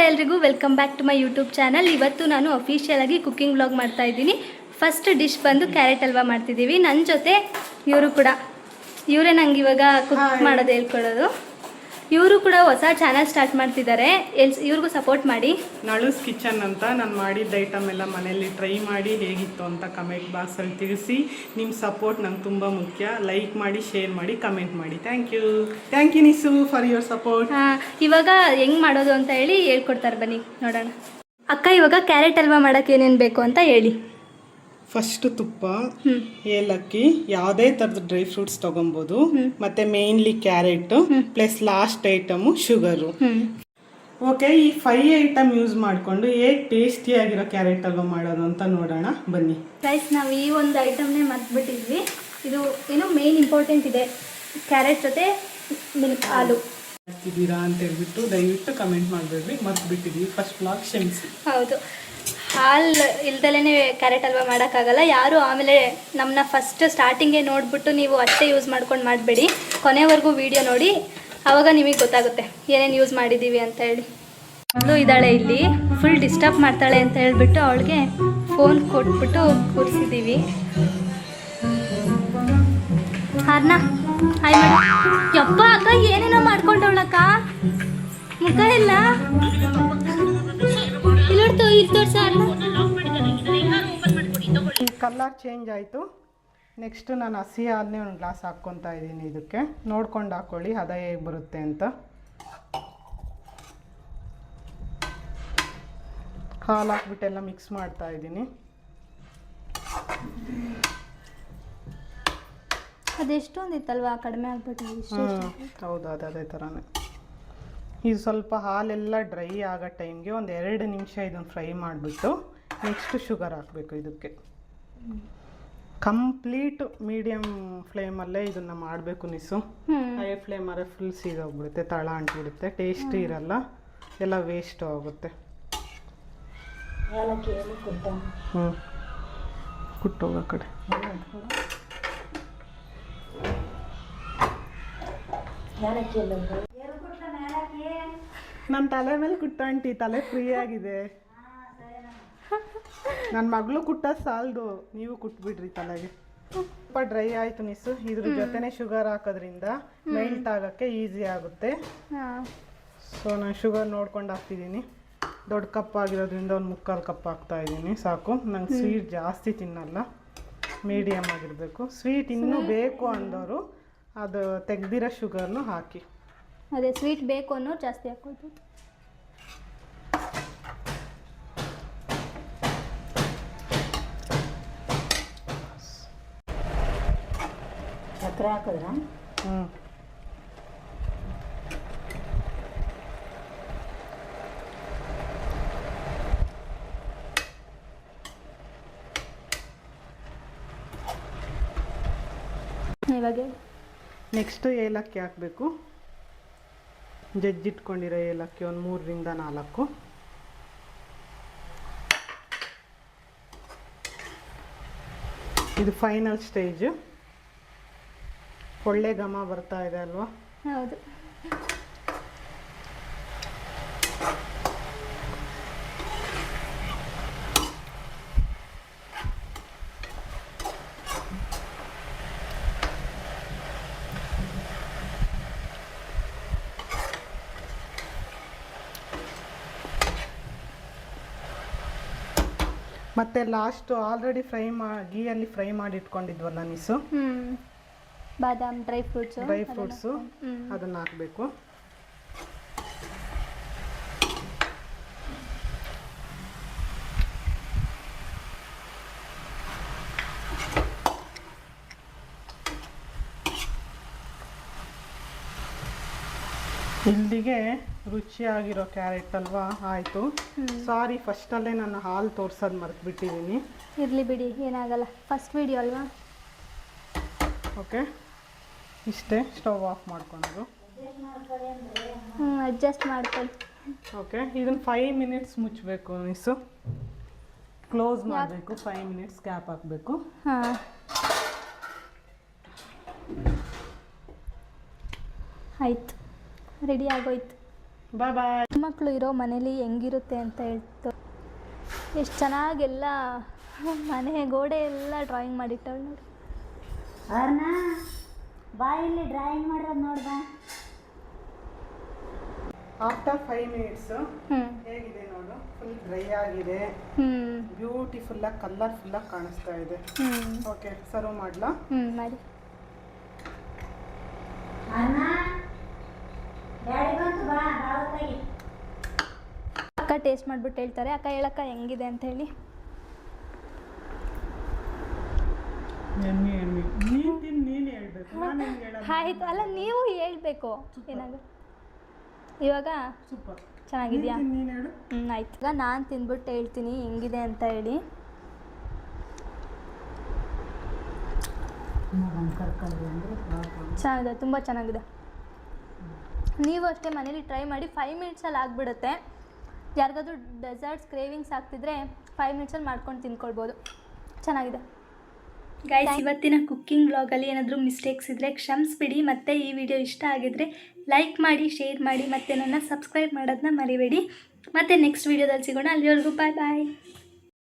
ಎಲ್ರಿಗೂ welcome back to my YouTube channel. ಇವತ್ತು ನಾನು ಅಫಿಷಿಯಲ್ ಆಗಿ ಕುಕ್ಕಿಂಗ್ ವ್ಲಾಗ್ ಮಾಡ್ತಾ ಇದ್ದೀನಿ. ಫಸ್ಟ್ ಡಿಶ್ ಬಂದು ಕ್ಯಾರೆಟ್ ಹಲ್ವಾ ಮಾಡ್ತಿದ್ದೀವಿ. ನನ್ನ ಜೊತೆ ಇವರೇ ನಂಗೆ ಇವಾಗ ಕುಕ್ ಮಾಡೋದು ಹೇಳ್ಕೊಡೋದು. ಇವರು ಕೂಡ ಹೊಸ ಚಾನಲ್ ಸ್ಟಾರ್ಟ್ ಮಾಡ್ತಿದ್ದಾರೆ. ಇವ್ರಿಗೂ ಸಪೋರ್ಟ್ ಮಾಡಿ. ನಳುಸ್ ಕಿಚನ್ ಅಂತ ನಾನು ಮಾಡಿದ್ದ ಐಟಮ್ ಎಲ್ಲ ಮನೆಯಲ್ಲಿ ಟ್ರೈ ಮಾಡಿ ಹೇಗಿತ್ತು ಅಂತ ಕಮೆಂಟ್ ಬಾಕ್ಸಲ್ಲಿ ತಿಳಿಸಿ. ನಿಮ್ಮ ಸಪೋರ್ಟ್ ನಂಗೆ ತುಂಬ ಮುಖ್ಯ. ಲೈಕ್ ಮಾಡಿ, ಶೇರ್ ಮಾಡಿ, ಕಮೆಂಟ್ ಮಾಡಿ. ಥ್ಯಾಂಕ್ ಯು ನಿಸು ಫಾರ್ ಯುವರ್ ಸಪೋರ್ಟ್. ಇವಾಗ ಹೆಂಗೆ ಮಾಡೋದು ಅಂತ ಹೇಳಿ ಹೇಳ್ಕೊಡ್ತಾರೆ, ಬನ್ನಿ ನೋಡೋಣ. ಅಕ್ಕ, ಇವಾಗ ಕ್ಯಾರೆಟ್ ಹಲ್ವಾ ಮಾಡೋಕ್ಕೆ ಏನೇನು ಬೇಕು ಅಂತ ಹೇಳಿ. ಫಸ್ಟ್ ತುಪ್ಪ, ಏಲಕ್ಕಿ, ಯಾವುದೇ ಥರದ ಡ್ರೈ ಫ್ರೂಟ್ಸ್ ತೊಗೊಬೋದು, ಮತ್ತೆ mainly carrot plus last item sugar. Okay, ಈ 5 ಐಟಮ್ ಯೂಸ್ ಮಾಡಿಕೊಂಡು ಹೇಗೆ ಟೇಸ್ಟಿಯಾಗಿರೋ ಕ್ಯಾರೆಟ್ ಹಲ್ವಾ ಮಾಡೋದು ಅಂತ ನೋಡೋಣ, ಬನ್ನಿ. ಗೈಸ್, ನಾವು ಈ ಒಂದು ಐಟಮ್ನೇ ಮರ್ತ್ಬಿಟ್ಟಿದ್ವಿ. ಇದು ಏನೋ ಮೇನ್ ಇಂಪಾರ್ಟೆಂಟ್ ಇದೆ, ಕ್ಯಾರೆಟ್ ಜೊತೆ ಹಾಲು. ಮಾಡ್ತಿದ್ದೀರಾ ಅಂತ ಹೇಳ್ಬಿಟ್ಟು ದಯವಿಟ್ಟು ಕಮೆಂಟ್ ಮಾಡಬೇಡ್ರಿ, ಮರ್ತ್ಬಿಟ್ಟಿದ್ದೀವಿ. ಫಸ್ಟ್ ಬ್ಲಾಗ್ ಕ್ಷಮಿಸಿ. ಹೌದು, ಹಾಲು ಇಲ್ದಲೇ ಕ್ಯಾರೆಟ್ ಹಲ್ವಾ ಮಾಡೋಕ್ಕಾಗಲ್ಲ ಯಾರು. ಆಮೇಲೆ ನಮ್ಮನ್ನ ಫಸ್ಟ್ ಸ್ಟಾರ್ಟಿಂಗೇ ನೋಡಿಬಿಟ್ಟು ನೀವು ಅಷ್ಟೇ ಯೂಸ್ ಮಾಡ್ಕೊಂಡು ಮಾಡಬೇಡಿ, ಕೊನೆವರೆಗೂ ವಿಡಿಯೋ ನೋಡಿ, ಆವಾಗ ನಿಮಗೆ ಗೊತ್ತಾಗುತ್ತೆ ಏನೇನು ಯೂಸ್ ಮಾಡಿದ್ದೀವಿ ಅಂತ ಹೇಳಿ. ಅವಳು ಇದ್ದಾಳೆ ಇಲ್ಲಿ, ಫುಲ್ ಡಿಸ್ಟರ್ಬ್ ಮಾಡ್ತಾಳೆ ಅಂತ ಹೇಳ್ಬಿಟ್ಟು ಅವಳಿಗೆ ಫೋನ್ ಕೊಟ್ಬಿಟ್ಟು ಕೂರಿಸಿದ್ದೀವಿ. ಹಾರ್ನ ಹಾಯ್ ಮಾಡಿ. ಯಪ್ಪ ಅಕ್ಕ, ಏನೇನೋ ಮಾಡ್ಕೊಂಡವಳಕ್ಕ, ಮುಖ ಎಲ್ಲ ಕಲರ್ ಚೇಂಜ್ ಆಯಿತು. ನೆಕ್ಸ್ಟ್ ನಾನು ಹಸಿ ಹಾಲನ್ನೇ ಒಂದು ಗ್ಲಾಸ್ ಹಾಕ್ಕೊತಾ ಇದ್ದೀನಿ. ಇದಕ್ಕೆ ನೋಡ್ಕೊಂಡು ಹಾಕ್ಕೊಳ್ಳಿ ಹದ ಹೇಗೆ ಬರುತ್ತೆ ಅಂತ. ಹಾಲು ಹಾಕ್ಬಿಟ್ಟೆಲ್ಲ ಮಿಕ್ಸ್ ಮಾಡ್ತಾ ಇದ್ದೀನಿ. ಅದೆಷ್ಟೊಂದಿತ್ತಲ್ವಾ, ಕಡಿಮೆ ಆಗ್ಬಿಟ್ಟು. ಹೌದು, ಅದೇ ಥರನೇ. ಇದು ಸ್ವಲ್ಪ ಹಾಲೆಲ್ಲ ಡ್ರೈ ಆಗೋ ಟೈಮ್ಗೆ ಒಂದು 2 ನಿಮಿಷ ಇದನ್ನು ಫ್ರೈ ಮಾಡಿಬಿಟ್ಟು ನೆಕ್ಸ್ಟ್ ಶುಗರ್ ಹಾಕಬೇಕು. ಇದಕ್ಕೆ ಕಂಪ್ಲೀಟ್ ಮೀಡಿಯಮ್ ಫ್ಲೇಮಲ್ಲೇ ಇದನ್ನು ಮಾಡಬೇಕು ನಿಸು. ಹೈ ಫ್ಲೇಮಲ್ಲೇ ಫುಲ್ ಸೀದೋಗ್ಬಿಡುತ್ತೆ, ತಳ ಅಂಟ್ಬಿಡುತ್ತೆ, ಟೇಸ್ಟಿ ಇರಲ್ಲ, ಎಲ್ಲ ವೇಸ್ಟ್ ಆಗುತ್ತೆ. ಕುಟ್ಟೋಗೋ ಕಡೆ ನನ್ನ ತಲೆ ಮೇಲೆ ಕುಟ್ಟ ಆಂಟಿ, ತಲೆ ಫ್ರೀ ಆಗಿದೆ. ನನ್ನ ಮಗಳು ಕುಟ್ಟೋದು ಸಾಲದು, ನೀವು ಕುಟ್ಬಿಡ್ರಿ ತಲೆಗೆ. ಸ್ವಲ್ಪ ಡ್ರೈ ಆಯಿತು ನಿಸು. ಇದ್ರ ಜೊತೆನೆ ಶುಗರ್ ಹಾಕೋದ್ರಿಂದ ಮೆಲ್ಟ್ ಆಗೋಕ್ಕೆ ಈಸಿ ಆಗುತ್ತೆ. ಸೊ ನಾನು ಶುಗರ್ ನೋಡ್ಕೊಂಡು ಹಾಕ್ತಿದ್ದೀನಿ. ದೊಡ್ಡ ಕಪ್ ಆಗಿರೋದ್ರಿಂದ ಒಂದು 3/4 ಕಪ್ ಹಾಕ್ತಾ ಇದ್ದೀನಿ, ಸಾಕು. ನಂಗೆ ಸ್ವೀಟ್ ಜಾಸ್ತಿ ತಿನ್ನಲ್ಲ, ಮೀಡಿಯಮ್ ಆಗಿರಬೇಕು. ಸ್ವೀಟ್ ಇನ್ನೂ ಬೇಕು ಅಂದವರು ಅದು ತೆಗ್ದಿರೋ ಶುಗರ್ನು ಹಾಕಿ. ಅದೇ ಸ್ವೀಟ್ ಬೇಕು ಅನ್ನೋ ಜಾಸ್ತಿ ಹಾಕೋದು. ಸಕ್ಕರೆ ಹಾಕಿದ್ರ? ಇವಾಗ ನೆಕ್ಸ್ಟು ಏಲಕ್ಕಿ ಹಾಕಬೇಕು. ಜಜ್ಜಿಟ್ಕೊಂಡಿರೋ ಏಲಕ್ಕಿ ಒಂದು 3ರಿಂದ 4. ಇದು ಫೈನಲ್ ಸ್ಟೇಜ್. ಒಳ್ಳೆ ಘಮ ಬರ್ತಾ ಇದೆ ಅಲ್ವಾ? ಹೌದು. ಮತ್ತೆ ಲಾಸ್ಟ್ ಆಲ್ರೆಡಿ ಗೀಯಲ್ಲಿ ಫ್ರೈ ಮಾಡಿ ಇಟ್ಕೊಂಡಿದ್ವಲ್ಲ ನಿಸು, ಬಾದಾಮ್ ಡ್ರೈ ಫ್ರೂಟ್ಸು ಅದನ್ನು ಹಾಕಬೇಕು. ಇಲ್ಲಿಗೆ ರುಚಿಯಾಗಿರೋ ಕ್ಯಾರೆಟ್ ಹಲ್ವಾ ಆಯಿತು. ಸಾರಿ, ಫಸ್ಟಲ್ಲೇ ನಾನು ಹಾಲು ತೋರ್ಸೋದು ಮರೆತುಬಿಟ್ಟಿದ್ದೀನಿ. ಇರಲಿ ಬಿಡಿ, ಏನಾಗಲ್ಲ, ಫಸ್ಟ್ ವಿಡಿಯೋ ಅಲ್ವಾ. ಓಕೆ, ಇಷ್ಟೇ. ಸ್ಟವ್ ಆಫ್ ಮಾಡ್ಕೊಂಡು ಅಡ್ಜಸ್ಟ್ ಮಾಡ್ಕೊಳ್ಳಿ. ಓಕೆ, ಇದನ್ನು 5 ಮಿನಿಟ್ಸ್ ಮುಚ್ಚಬೇಕು ಮಿಸ್ಸು. ಕ್ಲೋಸ್ ಮಾಡಬೇಕು, 5 ಮಿನಿಟ್ಸ್ ಗ್ಯಾಪ್ ಹಾಕಬೇಕು. ಹಾಂ, ಆಯಿತು, ರೆಡಿ ಆಗೋಯ್ತು. ಬಾಯ್ ಬಾಯ್. ಮಕ್ಕಳು ಇರೋ ಮನೇಲಿ ಹೆಂಗಿರುತ್ತೆ ಅಂತ ಹೇಳ್ತು. ಎಷ್ಟು ಚೆನ್ನಾಗೆಲ್ಲ ಮನೆ ಗೋಡೆ ಎಲ್ಲ ಡ್ರಾಯಿಂಗ್ ಮಾಡಿಟ್ಟಳು ನೋಡಿ. ಅರ್ಣ ಬಾ ಇಲ್ಲಿ ಡ್ರಾಯಿಂಗ್ ಮಾಡೋದು ನೋಡ್ಬಾ. ಆಫ್ಟರ್ 5 ಮಿನಿಟ್ಸ್ ಹ್ಞೂ ಹೇಗಿದೆ ನೋಡು, ಫುಲ್ ಡ್ರೈ ಆಗಿದೆ, ಹ್ಞೂ ಬ್ಯೂಟಿಫುಲ್ಲಾಗಿ ಕಲರ್ಫುಲ್ಲಾಗಿ ಕಾಣಿಸ್ತಾ ಇದೆ. ಹ್ಞೂ ಓಕೆ, ಸರ್ವ್ ಮಾಡಲಾ? ಮಾಡಿ. ಅರ್ಣ ಡ್ಯಾಡಿ ಬಂತು, ಬಾ ಬಾವತ್ತಾಗಿ. ಅಕ್ಕ ಟೇಸ್ಟ್ ಮಾಡಿಬಿಟ್ಟು ಹೇಳ್ತಾರೆ. ಅಕ್ಕ ಹೇಳಕ್ಕ ಹೆಂಗಿದೆ ಅಂತ ಹೇಳಿ. ಎಮ್ಮಿ ಎಮ್ಮಿ ನೀನು ತಿನ್ನು, ನೀನು ಹೇಳ್ಬೇಕು, ನಾನು ಹೆಂಗೆ ಹೇಳೋದು? ಆಯ್ತು, ಅಲ್ಲ ನೀವು ಹೇಳ್ಬೇಕು ಏನಾಗ. ಇವಾಗ ಸೂಪರ್, ಚೆನ್ನಾಗಿದೆಯಾ? ನೀನು ಹೇಳು. ಆಯ್ತು. ಈಗ ನಾನು ತಿಂದ್ಬಿಟ್ಟು ಹೇಳ್ತೀನಿ ಹೆಂಗಿದೆ ಅಂತ ಹೇಳಿ. ಚೆನ್ನಾಗಿದೆ, ತುಂಬ ಚೆನ್ನಾಗಿದೆ. ನೀವು ಅಷ್ಟೇ ಮನೇಲಿ ಟ್ರೈ ಮಾಡಿ. 5 ಮಿನಿಟ್ಸಲ್ಲಿ ಆಗಿಬಿಡುತ್ತೆ. ಯಾರಿಗಾದ್ರೂ ಡೆಸರ್ಟ್ಸ್ ಕ್ರೇವಿಂಗ್ಸ್ ಆಗ್ತಿದ್ರೆ 5 ಮಿನಿಟ್ಸಲ್ಲಿ ಮಾಡ್ಕೊಂಡು ತಿನ್ಕೊಳ್ಬೋದು. ಚೆನ್ನಾಗಿದೆ ಗೈಸ್. ಇವತ್ತಿನ ಕುಕ್ಕಿಂಗ್ ವ್ಲಾಗಲ್ಲಿ ಏನಾದರೂ ಮಿಸ್ಟೇಕ್ಸ್ ಇದ್ದರೆ ಕ್ಷಮಿಸ್ಬಿಡಿ. ಮತ್ತು ಈ ವಿಡಿಯೋ ಇಷ್ಟ ಆಗಿದ್ರೆ ಲೈಕ್ ಮಾಡಿ, ಶೇರ್ ಮಾಡಿ, ಮತ್ತು ನನ್ನ ಸಬ್ಸ್ಕ್ರೈಬ್ ಮಾಡೋದನ್ನ ಮರಿಬೇಡಿ. ಮತ್ತು ನೆಕ್ಸ್ಟ್ ವಿಡಿಯೋದಲ್ಲಿ ಸಿಗೋಣ. ಅಲ್ಲಿವರೆಗೂ ಬಾಯ್ ಬಾಯ್.